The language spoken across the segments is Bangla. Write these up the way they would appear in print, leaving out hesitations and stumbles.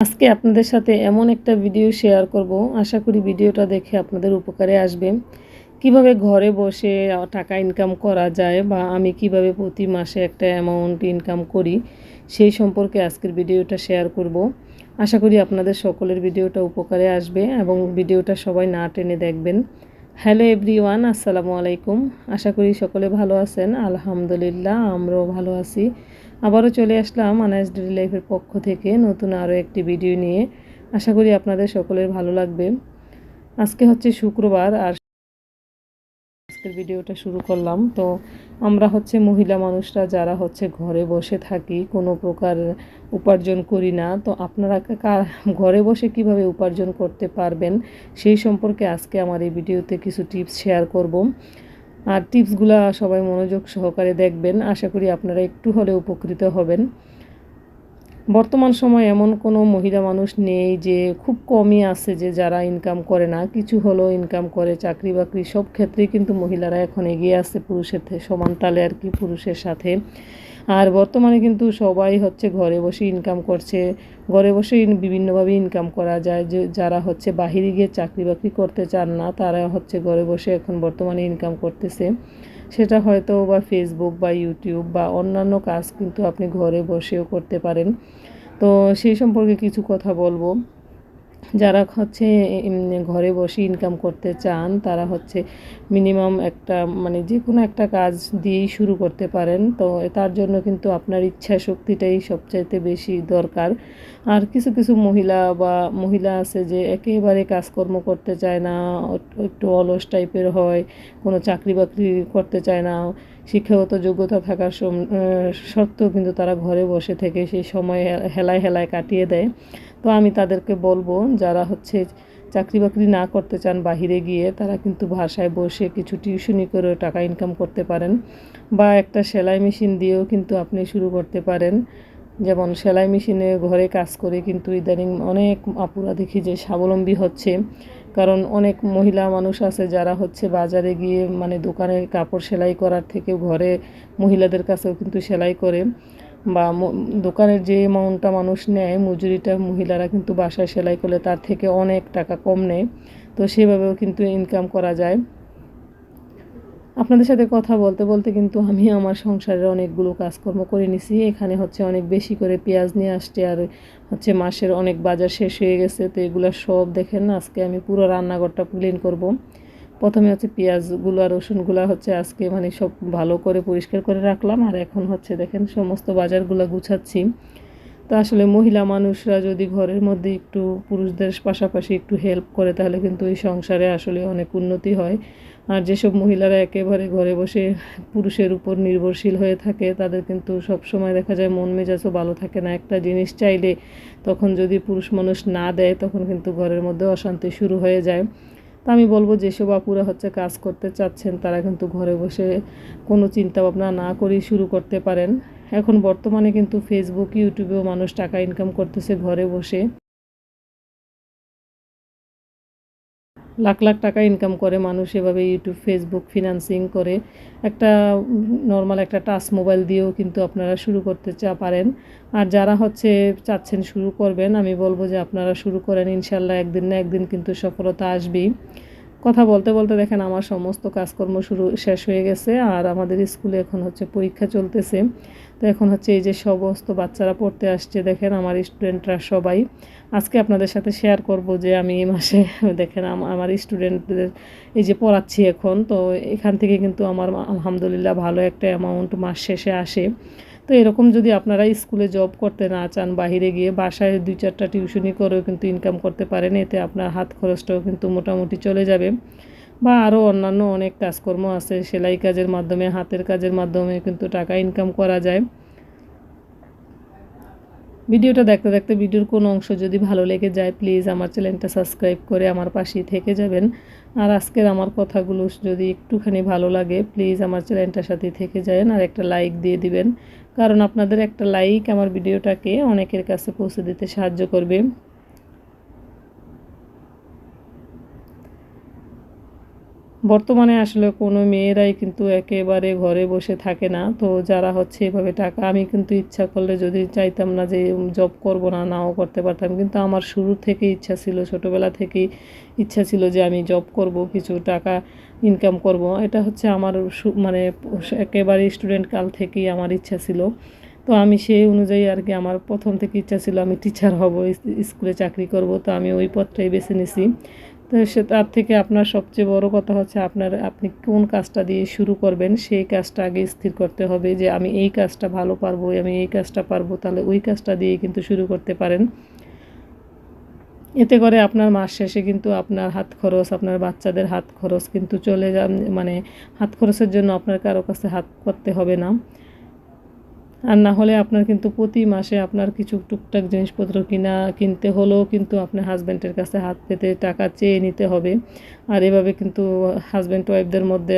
আজকে আপনাদের সাথে এমন একটা ভিডিও শেয়ার করব, আশা করি ভিডিওটা দেখে আপনাদের উপকারে আসবে। কিভাবে ঘরে বসে টাকা ইনকাম করা যায় বা আমি কিভাবে প্রতি মাসে একটা অ্যামাউন্ট ইনকাম করি সেই সম্পর্কে আজকের ভিডিওটা শেয়ার করব। আশা করি আপনাদের সকলের ভিডিওটা উপকারে আসবে এবং ভিডিওটা সবাই না টেনে দেখবেন। হ্যালো এভরিওয়ান, আসসালামু আলাইকুম। আশা করি সকলে ভালো আছেন। আলহামদুলিল্লাহ, আমরাও ভালো আছি। আবারও চলে আসলাম আনায়াস ডেইলি লাইফের পক্ষ থেকে নতুন আরও একটি ভিডিও নিয়ে। আশা করি আপনাদের সকলের ভালো লাগবে। আজকে হচ্ছে শুক্রবার আর আজকের ভিডিওটা শুরু করলাম। তো আমরা হচ্ছে মহিলা মানুষরা যারা হচ্ছে ঘরে বসে থাকি, কোনো প্রকার উপার্জন করি না, তো আপনারা ঘরে বসে কিভাবে উপার্জন করতে পারবেন সেই সম্পর্কে আজকে আমার এই ভিডিওতে কিছু টিপস শেয়ার করব। আর টিপসগুলো সবাই মনোযোগ সহকারে দেখবেন, আশা করি আপনারা একটু হলে উপকৃত হবেন। বর্তমান সময়ে এমন কোনো মহিলা মানুষ নেই, যে খুব কমই আছে যে যারা ইনকাম করে না, কিছু হলেও ইনকাম করে। চাকরি বাকরি সব ক্ষেত্রেই কিন্তু মহিলারা এখন এগিয়ে আছে পুরুষের সমান তালে আর কি, পুরুষের সাথে। আর বর্তমানে কিন্তু সবাই হচ্ছে ঘরে বসে ইনকাম করছে। ঘরে বসে বিভিন্নভাবে ইনকাম করা যায়। যে যারা হচ্ছে বাহিরে গিয়ে চাকরি বাকরি করতে চান না, তারা হচ্ছে ঘরে বসে এখন বর্তমানে ইনকাম করতেছে। সেটা হয়তো বা ফেসবুক বা ইউটিউব বা অন্যান্য কাজ কিন্তু আপনি ঘরে বসেও করতে পারেন। তো সেই সম্পর্কে কিছু কথা বলবো। যারা হচ্ছে ঘরে বসে ইনকাম করতে চান, তারা হচ্ছে মিনিমাম একটা মানে যে কোনো একটা কাজ দিয়েই শুরু করতে পারেন। তো তার জন্য কিন্তু আপনার ইচ্ছা শক্তিটাই সবচাইতে বেশি দরকার। আর কিছু কিছু মহিলা আছে যে একেবারে কাজকর্ম করতে চায় না, একটু অলস টাইপের হয়, কোনো চাকরি বাকরি করতে চায় না, শিক্ষাগত যোগ্যতা থাকার সত্ত্বেও কিন্তু তারা ঘরে বসে থেকে সেই সময় হেলায় হেলায় কাটিয়ে দেয়। তো আমি তাদেরকে বলবো, যারা হচ্ছে চাকরি বাকরি না করতে চান বাহিরে গিয়ে, তারা কিন্তু বাসায় বসে কিছু টিউশনি করে টাকা ইনকাম করতে পারেন, বা একটা সেলাই মেশিন দিয়েও কিন্তু আপনি শুরু করতে পারেন। যেমন সেলাই মেশিনে ঘরে কাজ করে কিন্তু ইদানিং অনেক আপুরা দেখি যে স্বাবলম্বী হচ্ছে। কারণ অনেক মহিলা মানুষ আছে যারা হচ্ছে বাজারে গিয়ে মানে দোকানে কাপড় সেলাই করার থেকে ঘরে মহিলাদের কাছেও কিন্তু সেলাই করে, বা দোকানের যে অ্যামাউন্টটা মানুষ নেয় মজুরিটা, মহিলারা কিন্তু বাসায় সেলাই করলে তার থেকে অনেক টাকা কম নেয়। তো সেভাবেও কিন্তু ইনকাম করা যায়। আপনাদের সাথে কথা বলতে বলতে কিন্তু আমি আমার সংসারের অনেকগুলো কাজকর্ম করে নিছি। এখানে হচ্ছে অনেক বেশি করে পেঁয়াজ নিয়ে আসছে, আর হচ্ছে মাসের অনেক বাজার শেষ হয়ে গেছে। তো এগুলো সব দেখেন, আজকে আমি পুরো রান্নাঘরটা ক্লিন করব। প্রথমে হচ্ছে পেঁয়াজগুলো আর রসুনগুলো হচ্ছে আজকে মানে সব ভালো করে পরিষ্কার করে রাখলাম, আর এখন হচ্ছে দেখেন সমস্ত বাজারগুলো গুছাচ্ছি। তো আসলে মহিলা মানুষরা যদি ঘরের মধ্যে একটু পুরুষদের পাশাপাশি একটু হেল্প করে, তাহলে কিন্তু এই সংসারে আসলে অনেক উন্নতি হয়। আর যেসব মহিলারা একেবারে ঘরে বসে পুরুষের উপর নির্ভরশীল হয়ে থাকে, তাদের কিন্তু সব সময় দেখা যায় মন মেজাজও ভালো থাকে না। একটা জিনিস চাইলে তখন যদি পুরুষ মানুষ না দেয়, তখন কিন্তু ঘরের মধ্যে অশান্তি শুরু হয়ে যায়। তো আমি বলবো, যেসব আপুরা হচ্ছে কাজ করতে চাচ্ছেন, তারা কিন্তু ঘরে বসে কোনো চিন্তা ভাবনা না করেই শুরু করতে পারেন। এখন বর্তমানে কিন্তু ফেসবুক ইউটিউবেও মানুষ টাকা ইনকাম করতেছে ঘরে বসে। লাখ লাখ টাকা ইনকাম করে মানুষ এভাবে ইউটিউব ফেসবুক ফিনান্সিং করে। একটা নর্মাল একটা টাচ মোবাইল দিয়েও কিন্তু আপনারা শুরু করতে পারেন। আর যারা হচ্ছে চাচ্ছেন শুরু করবেন, আমি বলবো যে আপনারা শুরু করেন, ইনশাল্লাহ একদিন না একদিন কিন্তু সফলতা আসবেই। কথা বলতে বলতে দেখেন আমার সমস্ত কাজকর্ম শেষ হয়ে গেছে, আর আমাদের স্কুলে এখন হচ্ছে পরীক্ষা চলতেছে। তো এখন হচ্ছে এই যে সমস্ত বাচ্চারা পড়তে আসছে, দেখেন আমার স্টুডেন্টরা সবাই। আজকে আপনাদের সাথে শেয়ার করব যে আমি এই মাসে দেখেন আমার স্টুডেন্টদের এই যে পড়াচ্ছি এখন। তো এখান থেকে কিন্তু আমার আলহামদুলিল্লাহ ভালো একটা অ্যামাউন্ট মাস শেষে আসে। তো এরকম যদি আপনারা স্কুলে জব করতে না চান, বাহিরে গিয়ে বাসায় 2-4টা টিউশনি করেও কিন্তু ইনকাম করতে পারেন। এতে আপনার হাত খরচটাও কিন্তু মোটামুটি চলে যাবে। বা আরও অন্যান্য অনেক কাজকর্ম আছে, সেলাই কাজের মাধ্যমে, হাতের কাজের মাধ্যমে কিন্তু টাকা ইনকাম করা যায়। ভিডিওটা দেখতে দেখতে ভিডিওর কোনো অংশ যদি ভালো লেগে যায়, প্লিজ আমার চ্যানেলটা সাবস্ক্রাইব করে আমার পাশেই থেকে যাবেন। আর আজকের আমার কথাগুলো যদি একটুখানি ভালো লাগে, প্লিজ আমার চ্যানেলটার সাথে থেকে যাবেন আর একটা লাইক দিয়ে দিবেন। কারণ আপনাদের একটা লাইক আমার ভিডিওটাকে অনেকের কাছে পৌঁছে দিতে সাহায্য করবে। বর্তমানে আসলে কোনো মেয়েরাই কিন্তু একেবারে ঘরে বসে থাকে না। তো যারা হচ্ছে এভাবে টাকা, আমি কিন্তু ইচ্ছা করলে যদি চাইতাম না যে জব করব না, নাও করতে পারতাম, কিন্তু আমার শুরু থেকেই ইচ্ছা ছিল, ছোটোবেলা থেকেই ইচ্ছা ছিল যে আমি জব করব, কিছু টাকা ইনকাম করব। এটা হচ্ছে আমার মানে একেবারে স্টুডেন্ট কাল থেকেই আমার ইচ্ছা ছিল। তো আমি সেই অনুযায়ী আর কি, আমার প্রথম থেকে ইচ্ছা ছিল আমি টিচার হব, স্কুলে চাকরি করব। তো আমি ওই পথটাই বেছে নিছি। তো তার থেকে আপনার সবচেয়ে বড় কথা হচ্ছে আপনি কোন কাজটা দিয়ে শুরু করবেন সেই কাজটা আগে স্থির করতে হবে, যে আমি এই কাজটা ভালো পারবো, আমি এই কাজটা পারবো, তাহলে ওই কাজটা দিয়ে কিন্তু শুরু করতে পারেন। এতে করে আপনার মাস শেষে কিন্তু আপনার হাত খরচ, আপনার বাচ্চাদের হাত খরচ কিন্তু চলে মানে হাত খরচের জন্য আপনার কারো কাছে হাত করতে হবে না। আর না হলে আপনার কিন্তু প্রতি মাসে আপনার কিছু টুকটাক জিনিসপত্র কিনতে হলেও কিন্তু আপনার হাজব্যান্ডের কাছে হাত পেতে টাকা চেয়ে নিতে হবে। আর এভাবে কিন্তু হাজব্যান্ড ওয়াইফদের মধ্যে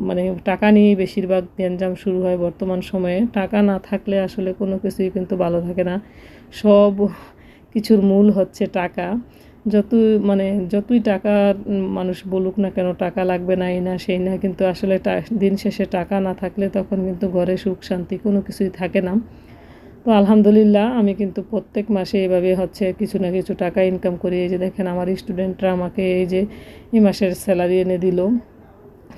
মানে টাকা নিয়েই বেশিরভাগ গ্যাঞ্জাম শুরু হয় বর্তমান সময়ে। টাকা না থাকলে আসলে কোনো কিছুই কিন্তু ভালো থাকে না। সব কিছুর মূল হচ্ছে টাকা। যতই টাকা মানুষ বলুক না কেন, টাকা লাগবে না, এই না সেই না, কিন্তু আসলে দিন শেষে টাকা না থাকলে তখন কিন্তু ঘরে সুখ শান্তি কোনো কিছুই থাকে না। তো আলহামদুলিল্লাহ আমি কিন্তু প্রত্যেক মাসে এভাবে হচ্ছে কিছু না কিছু টাকা ইনকাম করি। এই যে দেখেন আমার স্টুডেন্টরা আমাকে এই যে এই মাসের স্যালারি এনে দিল।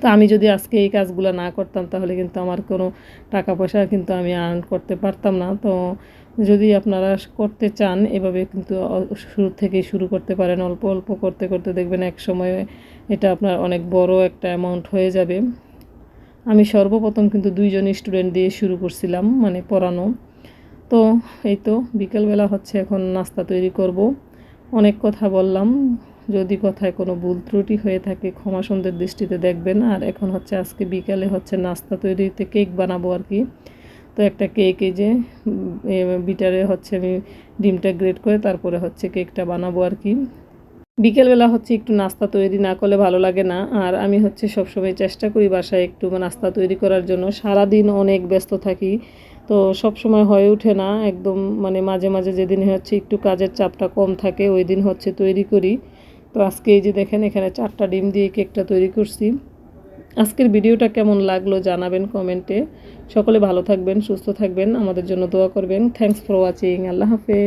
তো আমি যদি আজকে এই কাজগুলো না করতাম তাহলে কিন্তু আমার কোনো টাকা পয়সা কিন্তু আমি আর্ন করতে পারতাম না। তো যদি আপনারা করতে চান এভাবে কিন্তু শুরু থেকেই শুরু করতে পারেন। অল্প অল্প করতে করতে দেখবেন এক সময় এটা আপনার অনেক বড় একটা অ্যামাউন্ট হয়ে যাবে। আমি সর্বপ্রথম কিন্তু 2 জন স্টুডেন্ট দিয়ে শুরু করছিলাম, মানে পড়ানো। তো এই তো বিকেলবেলা হচ্ছে এখন নাস্তা তৈরি করব। অনেক কথা বললাম, যদি কথায় কোনো ভুল ত্রুটি হয়ে থাকে ক্ষমা সুন্দর দৃষ্টিতে দেখবেন। আর এখন হচ্ছে আজকে বিকালে হচ্ছে নাস্তা তৈরিতে কেক বানাবো আর কি। তো একটা কেক, এই যে বিটারে হচ্ছে আমি ডিমটা গ্রেট করে তারপরে হচ্ছে কেকটা বানাবো আর কি। বিকেলবেলা হচ্ছে একটু নাস্তা তৈরি না করলে ভালো লাগে না। আর আমি হচ্ছে সবসময় চেষ্টা করি বাসায় একটু নাস্তা তৈরি করার জন্য। সারাদিন অনেক ব্যস্ত থাকি, তো সব সময় হয়ে ওঠে না একদম। মানে মাঝে মাঝে যেদিন হচ্ছে একটু কাজের চাপটা কম থাকে ওই দিন হচ্ছে তৈরি করি। তো আজকে এই যে দেখেন এখানে 4টা ডিম দিয়ে কেকটা তৈরি করছি। আজকের ভিডিওটা কেমন লাগলো জানাবেন কমেন্টে। সকলে ভালো থাকবেন, সুস্থ থাকবেন, আমাদের জন্য দোয়া করবেন। Thanks for watching. আল্লাহ হাফেজ।